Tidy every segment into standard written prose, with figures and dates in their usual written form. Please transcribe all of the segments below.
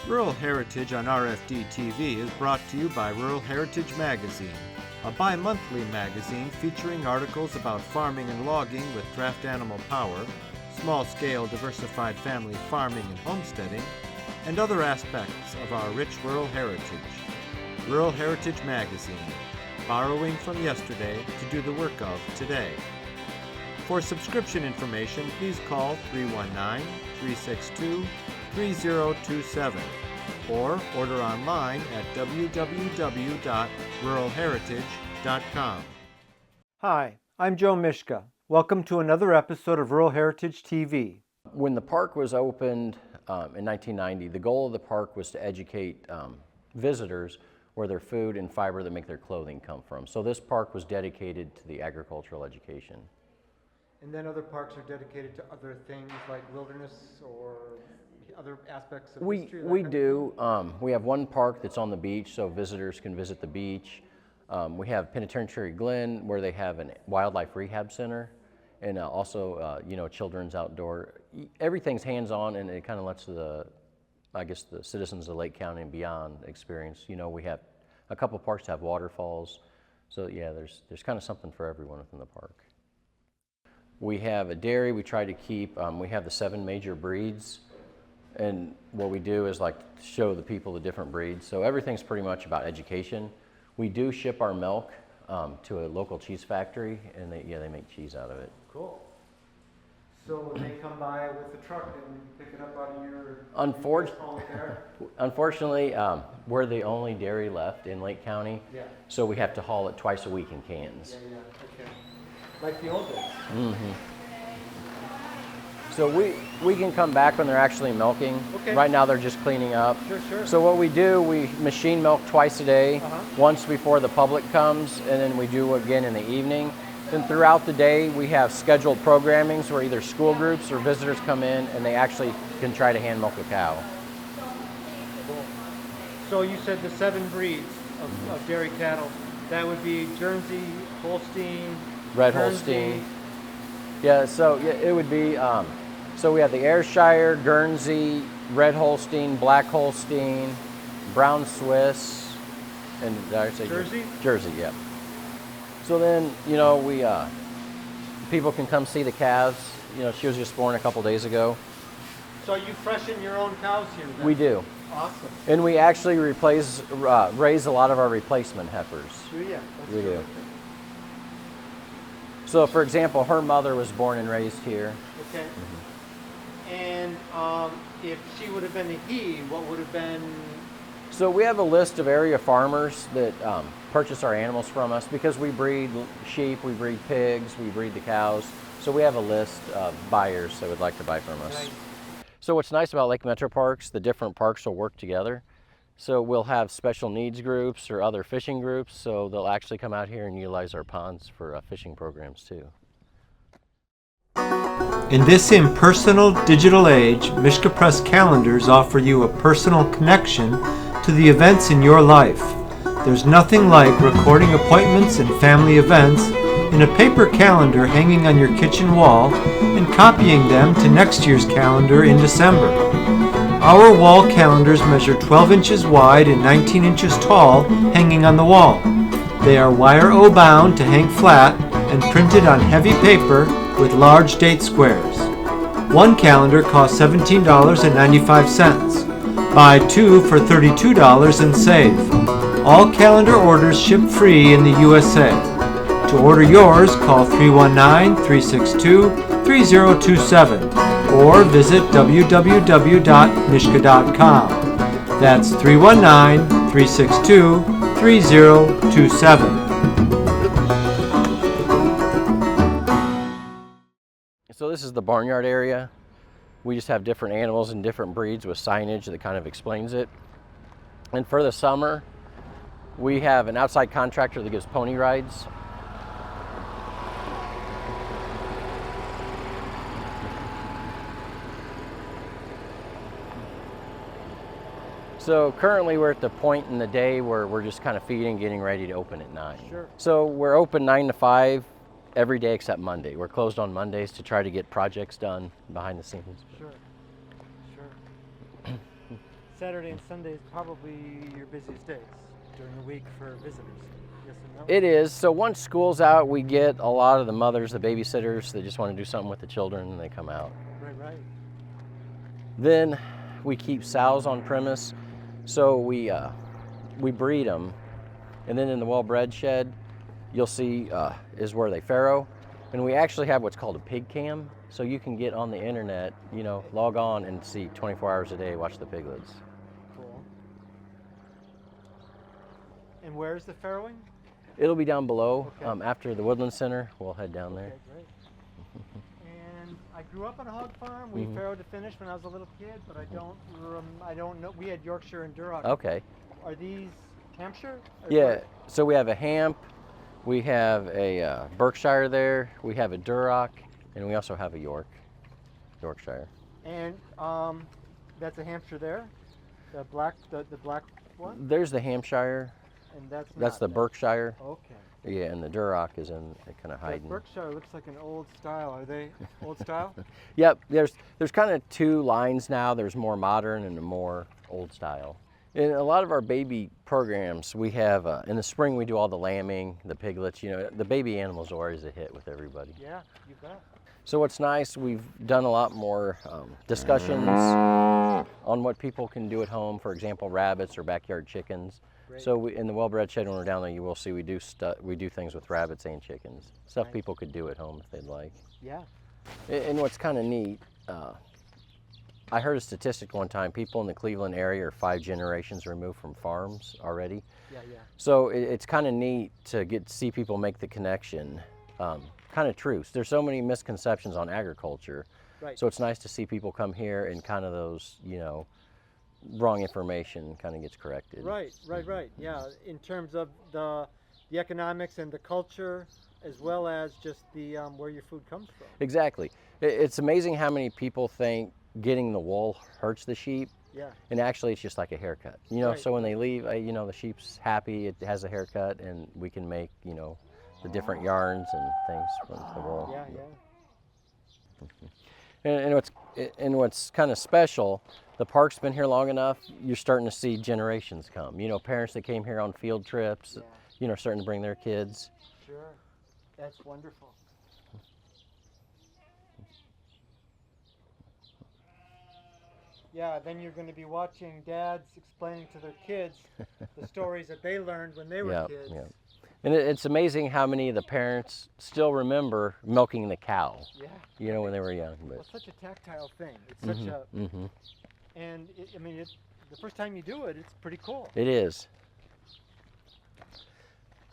Rural Heritage on RFD TV is brought to you by Rural Heritage Magazine, a bi-monthly magazine featuring articles about farming and logging with draft animal power, small-scale diversified family farming and homesteading, and other aspects of our rich rural heritage. Rural Heritage Magazine, borrowing from yesterday to do the work of today. For subscription information, please call 319-362-3027 or order online at www.ruralheritage.com. Hi, I'm Joe Mishka. Welcome to another episode of Rural Heritage TV. When the park was opened in 1990, the goal of the park was to educate visitors where their food and fiber that make their clothing come from. So this park was dedicated to the agricultural education. And then other parks are dedicated to other things like wilderness or other aspects of history? We do. We have one park that's on the beach, so visitors can visit the beach. We have Penitentiary Glen, where they have a wildlife rehab center, and also, children's outdoor. Everything's hands-on, and it kind of lets the citizens of Lake County and beyond experience. We have a couple of parks that have waterfalls, so yeah, there's kind of something for everyone within the park. We have a dairy we try to keep. We have the 7 major breeds, and what we do is like show the people the different breeds. So everything's pretty much about education. We do ship our milk to a local cheese factory, and they make cheese out of it. Cool. So they come by with the truck and pick it up out of your... Unfortunately, we're the only dairy left in Lake County, yeah. So we have to haul it twice a week in cans. Yeah, okay. Like the old days. Mm-hmm. So we can come back when they're actually milking. Okay. Right now they're just cleaning up. Sure. So what we do, we machine milk twice a day, once before the public comes, and then we do again in the evening. Then throughout the day, we have scheduled programmings where either school groups or visitors come in and they actually can try to hand milk a cow. Cool. So you said the 7 breeds of dairy cattle. That would be Jersey, Holstein, Red Guernsey. Holstein. Yeah, so it would be, so we have the Ayrshire, Guernsey, Red Holstein, Black Holstein, Brown Swiss, and did I say Jersey? Jersey, yeah. So then, we, people can come see the calves. She was just born a couple days ago. So you freshen your own cows here then? We do. Awesome. And we actually raise a lot of our replacement heifers. Yeah, we do. So, for example, her mother was born and raised here. Okay. And if she would have been a he, what would have been? So we have a list of area farmers that purchase our animals from us because we breed sheep, we breed pigs, we breed the cows. So we have a list of buyers that would like to buy from us. Nice. So what's nice about Lake Metroparks, the different parks will work together. So we'll have special needs groups or other fishing groups, so they'll actually come out here and utilize our ponds for fishing programs too. In this impersonal digital age, Mishka Press calendars offer you a personal connection to the events in your life. There's nothing like recording appointments and family events in a paper calendar hanging on your kitchen wall and copying them to next year's calendar in December. Our wall calendars measure 12 inches wide and 19 inches tall, hanging on the wall. They are wire O-bound to hang flat and printed on heavy paper with large date squares. One calendar costs $17.95. Buy 2 for $32 and save. All calendar orders ship free in the USA. To order yours, call 319-362-3027 or visit www.mishka.com. That's 319-362-3027. So this is the barnyard area. We just have different animals and different breeds with signage that kind of explains it. And for the summer, we have an outside contractor that gives pony rides. So currently we're at the point in the day where we're just kind of feeding, getting ready to open at 9. Sure. So we're open 9 to 5 every day except Monday. We're closed on Mondays to try to get projects done behind the scenes. Sure. Saturday and Sunday is probably your busiest days during the week for visitors. Yes and no? It is. So once school's out, we get a lot of the mothers, the babysitters, that just want to do something with the children, and they come out. Right. Then we keep sows on premise, so we breed them, and then in the well-bred shed, you'll see is where they farrow, and we actually have what's called a pig cam, so you can get on the internet, log on and see 24 hours a day, watch the piglets. Cool. And where's the farrowing? It'll be down below. Okay. After the Woodland Center, we'll head down there. Okay, great. And I grew up on a hog farm. We farrowed to finish when I was a little kid, but I don't know. We had Yorkshire and Duroc. Okay. Are these Hampshire? Yeah. So we have a Hamp, we have a Berkshire there, we have a Duroc, and we also have a Yorkshire. And that's a Hampshire there. The black one. There's the Hampshire. And that's the that. Berkshire. Okay. Yeah, and the Duroc is kind of That hiding. Berkshire looks like an old style. Are they old style? Yep. There's kind of two lines now. There's more modern and a more old style. In a lot of our baby programs, we have in the spring we do all the lambing, the piglets. The baby animals are always a hit with everybody. Yeah, you bet. So what's nice, we've done a lot more discussions on what people can do at home. For example, rabbits or backyard chickens. Great. So in the well-bred shed, when we're down there, you will see we do things with rabbits and chickens. Stuff Nice. people could do at home if they'd like. Yeah. And what's kind of neat, I heard a statistic one time, people in the Cleveland area are 5 generations removed from farms already. Yeah. So it's kind of neat to see people make the connection. Kind of true. There's so many misconceptions on agriculture. Right. So it's nice to see people come here and kind of those, wrong information kind of gets corrected. Right. Yeah, in terms of the economics and the culture, as well as just the where your food comes from. Exactly. It's amazing how many people think getting the wool hurts the sheep. Yeah. And actually, it's just like a haircut. Right. So when they leave, the sheep's happy. It has a haircut, and we can make, the different yarns and things from the wool. Yeah. And what's kind of special, the park's been here long enough. You're starting to see generations come. Parents that came here on field trips. Yeah. Starting to bring their kids. Sure. That's wonderful. Yeah, then you're going to be watching dads explaining to their kids the stories that they learned when they were kids. Yeah. And it's amazing how many of the parents still remember milking the cow. Yeah. When they were young. But. Well, it's such a tactile thing. It's such a, and the first time you do it, it's pretty cool. It is.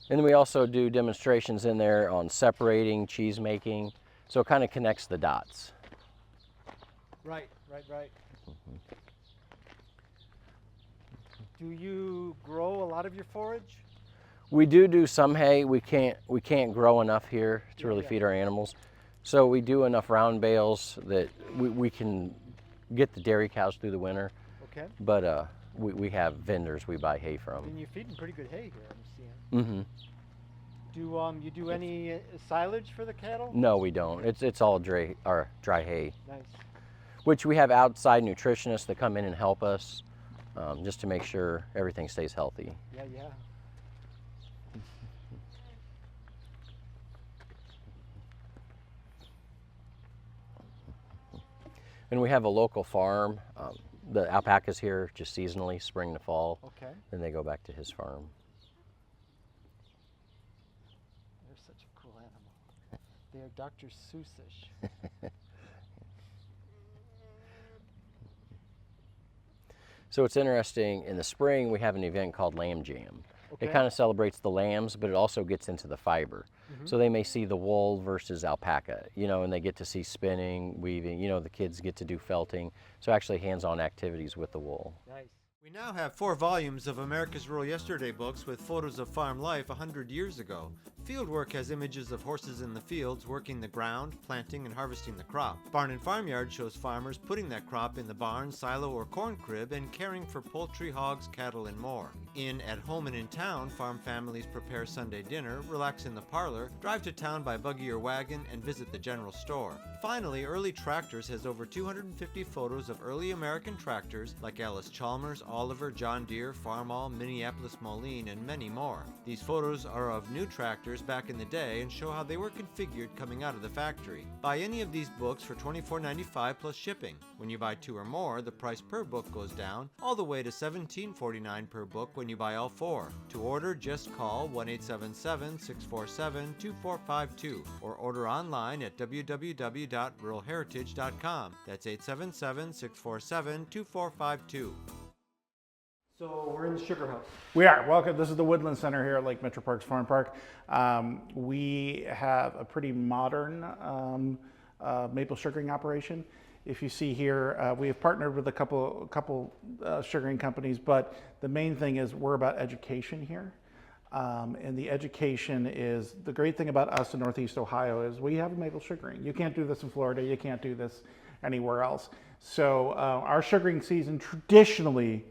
And then we also do demonstrations in there on separating, cheese making, so it kind of connects the dots. Right. Do you grow a lot of your forage? We do some hay. We can't grow enough here to really feed our animals. So we do enough round bales that we can get the dairy cows through the winter. Okay. But we have vendors we buy hay from. And you're feeding pretty good hay here, I'm seeing. Do you do any silage for the cattle? No, we don't. It's all dry hay. Nice. Which we have outside nutritionists that come in and help us just to make sure everything stays healthy. Yeah. And we have a local farm. The alpacas here just seasonally, spring to fall. Okay. Then they go back to his farm. They're such a cool animal. They are Dr. Seussish. So it's interesting, in the spring we have an event called Lamb Jam. Okay. It kind of celebrates the lambs, but it also gets into the fiber. So they may see the wool versus alpaca, and they get to see spinning, weaving, the kids get to do felting. So actually hands-on activities with the wool. Nice. We now have 4 volumes of America's Rural Yesterday books with photos of farm life 100 years ago. Fieldwork has images of horses in the fields working the ground, planting and harvesting the crop. Barn and Farmyard shows farmers putting that crop in the barn, silo, or corn crib and caring for poultry, hogs, cattle, and more. In At Home and in Town, farm families prepare Sunday dinner, relax in the parlor, drive to town by buggy or wagon, and visit the general store. Finally, Early Tractors has over 250 photos of early American tractors like Alice Chalmers, Oliver, John Deere, Farmall, Minneapolis Moline, and many more. These photos are of new tractors back in the day and show how they were configured coming out of the factory. Buy any of these books for $24.95 plus shipping. When you buy 2 or more, the price per book goes down, all the way to $17.49 per book when you buy all 4. To order, just call 1-877-647-2452 or order online at www.ruralheritage.com. That's 877-647-2452. So we're in the sugar house. We are. Welcome. This is the Woodland Center here at Lake Metropark Farmpark. We have a pretty modern maple sugaring operation. If you see here, we have partnered with a couple sugaring companies, but the main thing is we're about education here. And the education is, the great thing about us in Northeast Ohio is we have maple sugaring. You can't do this in Florida, you can't do this anywhere else. So our sugaring season traditionally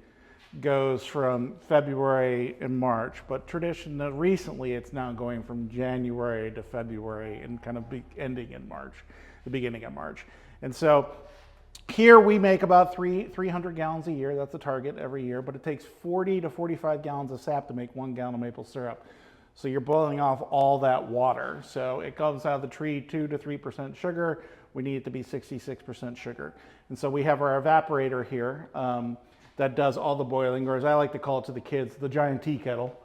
goes from February and March, but recently it's now going from January to February and kind of ending in March, the beginning of March. And so here we make about 300 gallons a year. That's the target every year, but it takes 40 to 45 gallons of sap to make 1 gallon of maple syrup. So you're boiling off all that water. So it comes out of the tree 2 to 3% sugar. We need it to be 66% sugar. And so we have our evaporator here that does all the boiling, or as I like to call it to the kids, the giant tea kettle.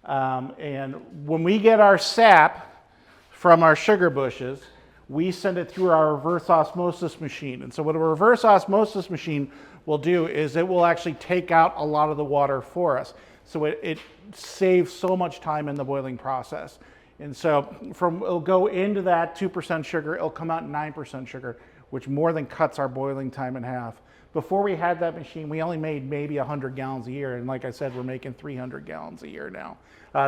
And when we get our sap from our sugar bushes, we send it through our reverse osmosis machine. And so what a reverse osmosis machine will do is it will actually take out a lot of the water for us. So it saves so much time in the boiling process. And so it'll go into that 2% sugar, it'll come out 9% sugar, which more than cuts our boiling time in half. Before we had that machine, we only made maybe 100 gallons a year. And like I said, we're making 300 gallons a year now.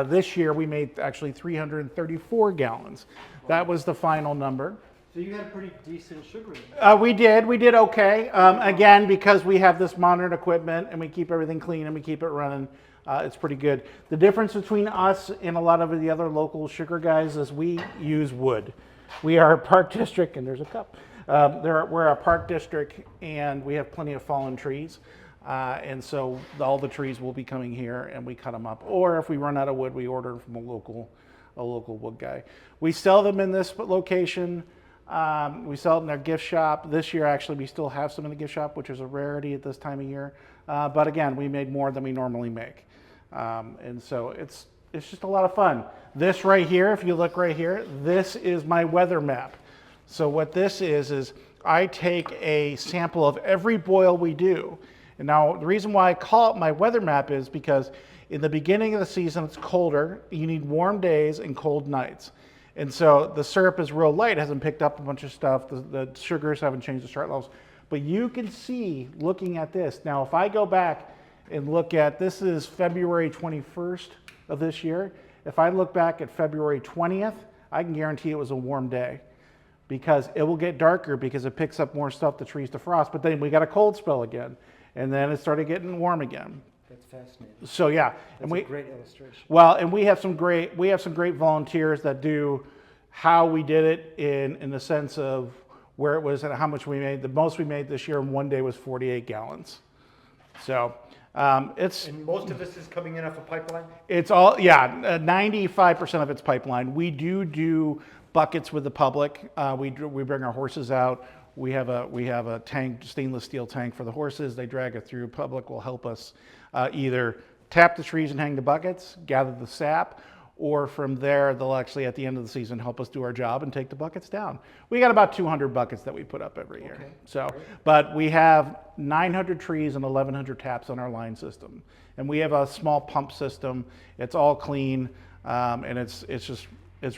This year we made actually 334 gallons. That was the final number. So you had a pretty decent sugaring. We did okay. Again, because we have this modern equipment and we keep everything clean and we keep it running, it's pretty good. The difference between us and a lot of the other local sugar guys is we use wood. We are a park district, and there's a cup. We're a park district and we have plenty of fallen trees. And so all the trees will be coming here and we cut them up. Or if we run out of wood, we order from a local wood guy. We sell them in this location. We sell it in our gift shop. This year, actually, we still have some in the gift shop, which is a rarity at this time of year. But again, we made more than we normally make. And so it's just a lot of fun. This right here, if you look right here, this is my weather map. So what this is I take a sample of every boil we do. And now the reason why I call it my weather map is because in the beginning of the season, it's colder. You need warm days and cold nights. And so the syrup is real light, it hasn't picked up a bunch of stuff. The sugars haven't changed the start levels. But you can see, looking at this, now if I go back and look at, this is February 21st of this year. If I look back at February 20th, I can guarantee it was a warm day, because it will get darker because it picks up more stuff, the trees defrost. But then we got a cold spell again, and then it started getting warm again. That's fascinating. So yeah, That's a great illustration. Well, and we have some great volunteers that do how we did it in the sense of where it was and how much we made. The most we made this year in one day was 48 gallons. So it's, and most of this is coming in off a pipeline? It's all, 95% of it's pipeline. We do buckets with the public. We bring our horses out. We have a tank, stainless steel tank for the horses. They drag it through. Public will help us either tap the trees and hang the buckets, gather the sap, or from there they'll actually at the end of the season help us do our job and take the buckets down. We got about 200 buckets that we put up every year. Okay. So, but we have 900 trees and 1,100 taps on our line system, and we have a small pump system. It's all clean, and it's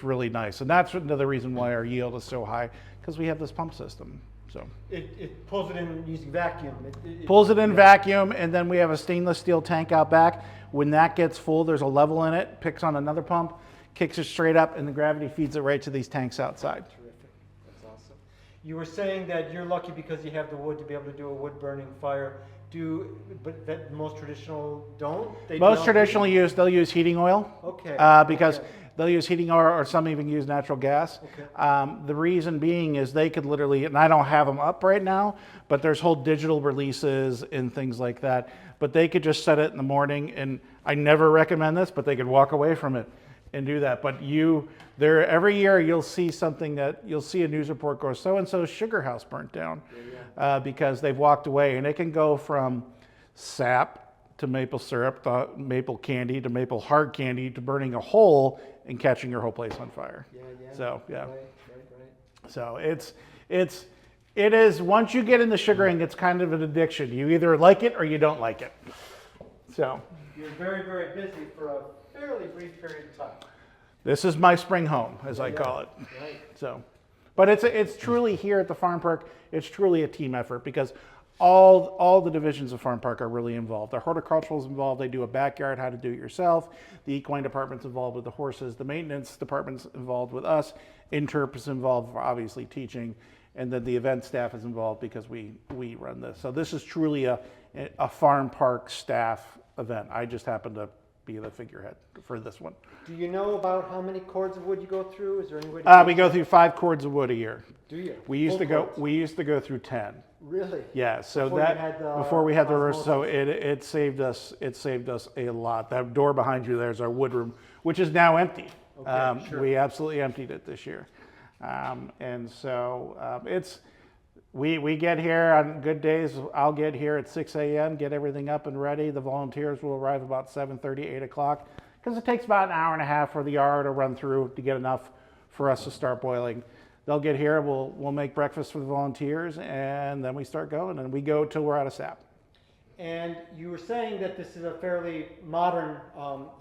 really nice, and that's another reason why our yield is so high, because we have this pump system. So it pulls it in using vacuum. Pulls it in vacuum, and then we have a stainless steel tank out back. When that gets full, there's a level in it, picks on another pump, kicks it straight up, and the gravity feeds it right to these tanks outside. Terrific. That's awesome. You were saying that you're lucky because you have the wood to be able to do a wood burning fire. But that most traditional don't? Most traditionally they'll use heating oil. Okay. Because They'll use heating oil, or some even use natural gas. The reason being is they could literally, and I don't have them up right now, but there's whole digital releases and things like that. But they could just set it in the morning, and I never recommend this, but they could walk away from it and do that. But every year you'll see something that, you'll see a news report go, so-and-so's sugar house burnt down because they've walked away. And it can go from sap to maple syrup, to maple candy, to maple hard candy, to burning a hole and catching your whole place on fire. So, yeah. Right. So it is, once you get into sugaring, it's kind of an addiction. You either like it or you don't like it. So. You're very, very busy for a fairly brief period of time. This is my spring home, as I call it. Right. So, but it's truly here at the farm park, it's truly a team effort, because all the divisions of Farm Park are really involved. The horticultural is involved. They do a backyard, how to do it yourself. The equine department's involved with the horses. The maintenance department's involved with us. Interp is involved for obviously teaching. And then the event staff is involved because we run this. So this is truly a farm park staff event. I just happen to be the figurehead for this one. Do you know about how many cords of wood you go through? Is there any way to we go through 5 cords of wood a year. Do you? We used to go through 10. Really? Yeah, so Before we had the reverse, so it saved us a lot. That door behind you there is our wood room, which is now empty. Okay, sure. We absolutely emptied it this year. And so we get here on good days. I'll get here at 6 a.m., get everything up and ready. The volunteers will arrive about 7:30, 8 o'clock, because it takes about an hour and a half for the yard to run through to get enough for us to start boiling. They'll get here, we'll make breakfast for the volunteers, and then we start going, and we go till we're out of sap. And you were saying that this is a fairly modern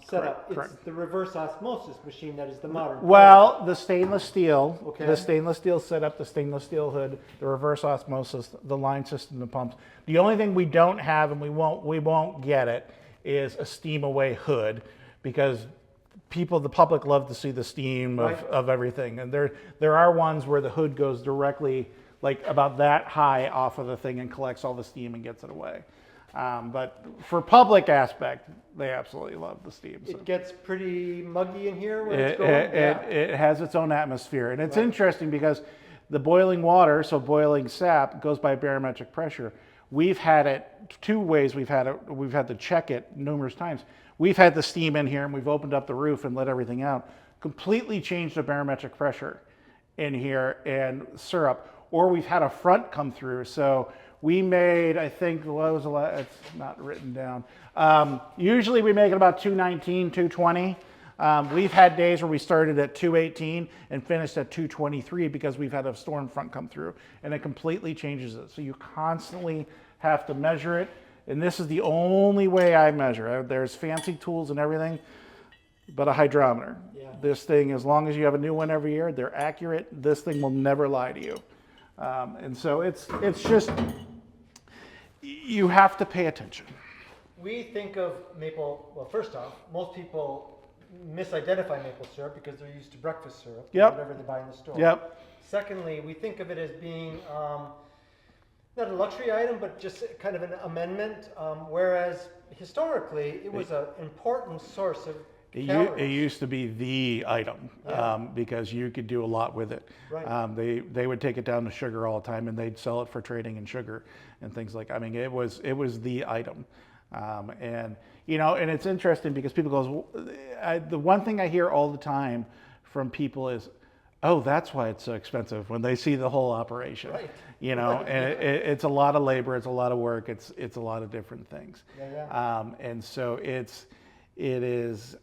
setup. Correct. It's the reverse osmosis machine that is the modern. Well, the stainless steel, Okay. the stainless steel setup, the stainless steel hood, the reverse osmosis, the line system, the pumps. The only thing we don't have, and we won't get it, is a steam away hood, because the public love to see the steam of everything. And there are ones where the hood goes directly, like about that high off of the thing, and collects all the steam and gets it away. But for public aspect, they absolutely love the steam. So. It gets pretty muggy in here when it's It going? it has its own atmosphere. And it's interesting because the boiling water, so boiling sap, goes by barometric pressure. We've had it 2 ways. We've had to check it numerous times. We've had the steam in here, and we've opened up the roof and let everything out. Completely changed the barometric pressure in here and syrup. Or we've had a front come through. So we made, I think, it's not written down. Usually we make it about 219, 220. We've had days where we started at 218 and finished at 223 because we've had a storm front come through, and it completely changes it. So you constantly have to measure it. And this is the only way I measure. There's fancy tools and everything, but a hydrometer. Yeah. This thing, as long as you have a new one every year, they're accurate. This thing will never lie to you. And so it's just, you have to pay attention. We think of maple, well, first off, most people misidentify maple syrup because they're used to breakfast syrup, Yep. whatever they buy in the store. Yep. Secondly, we think of it as being not a luxury item, but just kind of an amendment, whereas historically it was an important source of calories. It used to be the item because you could do a lot with it. Right. They would take it down to sugar all the time, and they'd sell it for trading in sugar and things like. I mean, it was the item, and and it's interesting because people go. The one thing I hear all the time from people is, "Oh, that's why it's so expensive." When they see the whole operation, Right. And it's a lot of labor, it's a lot of work, it's a lot of different things, and so it is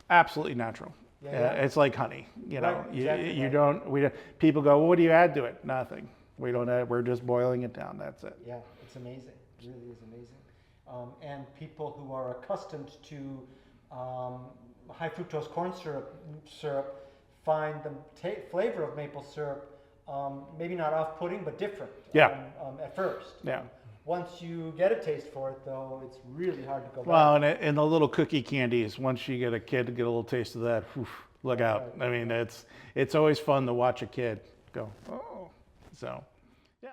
absolutely natural. It's like honey, Right, exactly. People go, well, what do you add to it? Nothing. We don't add. We're just boiling it down. That's it. Yeah, it's amazing. It really is amazing. And people who are accustomed to high fructose corn syrup find the flavor of maple syrup maybe not off-putting, but different. At first. Yeah. Once you get a taste for it, though, it's really hard to go back. Well, and the little cookie candies. Once you get a kid to get a little taste of that, look out. I mean, it's always fun to watch a kid go, oh. So, yeah.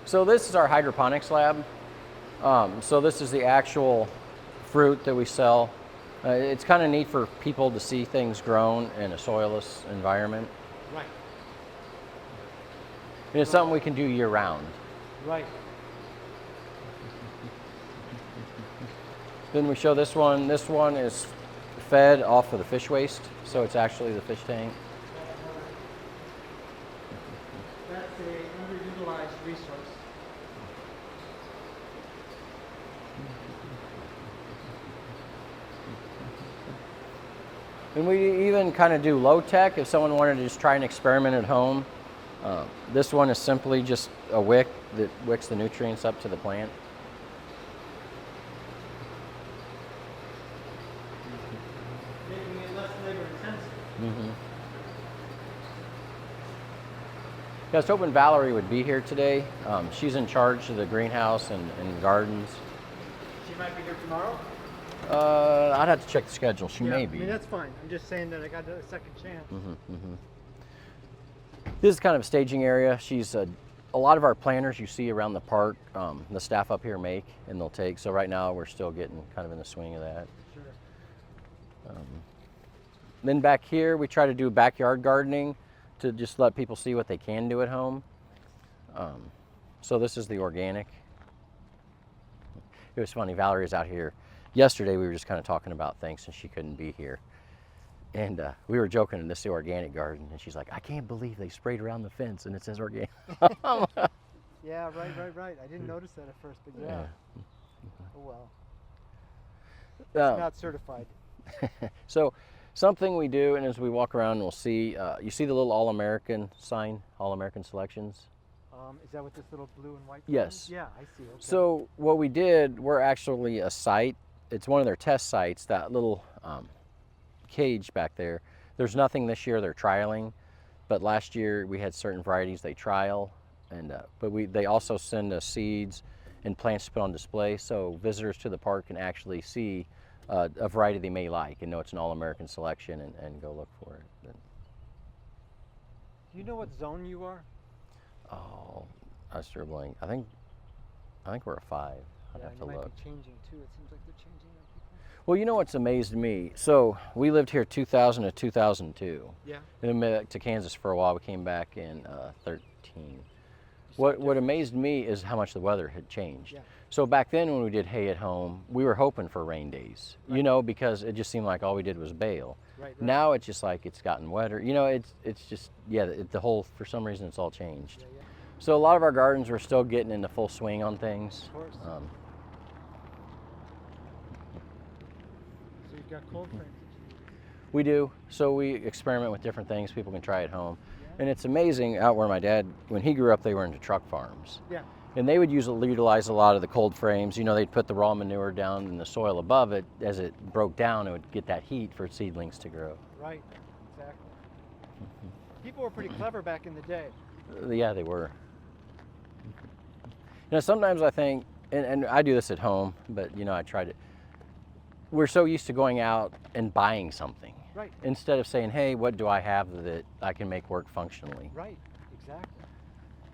So this is our hydroponics lab. So this is the actual fruit that we sell. It's kind of neat for people to see things grown in a soilless environment. Right. And it's something we can do year round. Right. Then we show this one. This one is fed off of the fish waste, so it's actually the fish tank. That's a underutilized resource. And we even kind of do low tech if someone wanted to just try an experiment at home. This one is simply just a wick that wicks the nutrients up to the plant. Making it less labor intensive. Mm-hmm. Yeah, I was hoping Valerie would be here today. She's in charge of the greenhouse and gardens. She might be here tomorrow. I'd have to check the schedule. She may be. I mean, that's fine. I'm just saying that I got a second chance. This is kind of a staging area. She's a lot of our planters you see around the park, the staff up here make and they'll take. So right now we're still getting kind of in the swing of that. Sure. Then back here we try to do backyard gardening to just let people see what they can do at home. So this is the organic. It was funny, Valerie was out here yesterday. We were just kind of talking about things and she couldn't be here. And we were joking, and this is the organic garden, and she's like, I can't believe they sprayed around the fence and it says organic. Yeah, right. I didn't notice that at first, but yeah. Oh well. It's not certified. So something we do, and as we walk around, we'll see, you see the little All-American sign, All-American Selections? Is that what this little blue and white Yes. is? Yeah, I see. Okay. So what we did, we're actually a site. It's one of their test sites, that little cage back there. There's nothing this year they're trialing, but last year we had certain varieties they trial, and they also send us seeds and plants to put on display, so visitors to the park can actually see a variety they may like and know it's an All-American selection and go look for it. But, do you know what zone you are? oh, I was scribbling. I think we're a 5. I'd have to you might look. be changing too. It seems like they're changing on people. Well, you know what's amazed me? So we lived here 2000 to 2002. Yeah. And then we went to Kansas for a while. We came back in 13. What amazed me is how much the weather had changed. Yeah. So back then when we did hay at home, we were hoping for rain days, you know, because it just seemed like all we did was bale. Right. Now it's just like it's gotten wetter. You know, it's just, yeah, the whole, for some reason it's all changed. Yeah. So a lot of our gardens we're still getting into full swing on things. Of course. So you've got cold frames. We do. So we experiment with different things people can try at home. And it's amazing out where my dad, when he grew up, they were into truck farms. Yeah. And they would utilize a lot of the cold frames. You know, they'd put the raw manure down in the soil above it. As it broke down, it would get that heat for seedlings to grow. Right. Exactly. People were pretty clever back in the day. Yeah, they were. You know, sometimes I think, and I do this at home, but you know, I try to, we're so used to going out and buying something. Right. Instead of saying, hey, what do I have that I can make work functionally? Right. Exactly.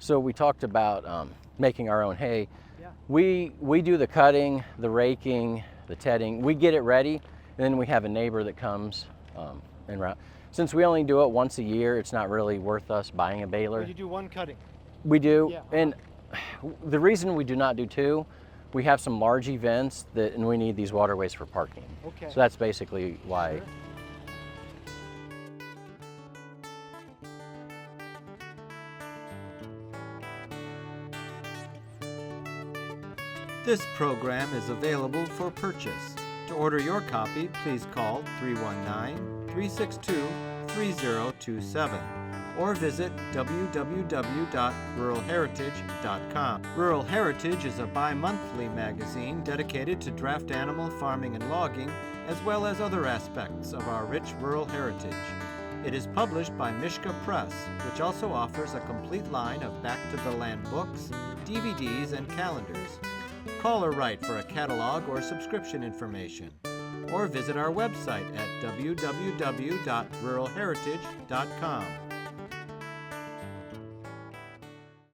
So we talked about making our own hay. Yeah. We do the cutting, the raking, the tedding. We get it ready, and then we have a neighbor that comes and route. Since we only do it once a year, it's not really worth us buying a baler. Well, you do one cutting. We do, Yeah. and the reason we do not do 2, we have some large events and we need these waterways for parking. Okay. So that's basically why. Sure. This program is available for purchase. To order your copy, please call 319-362-3027 or visit www.ruralheritage.com. Rural Heritage is a bi-monthly magazine dedicated to draft animal farming and logging, as well as other aspects of our rich rural heritage. It is published by Mishka Press, which also offers a complete line of back-to-the-land books, DVDs, and calendars. Call or write for a catalog or subscription information, or visit our website at www.ruralheritage.com.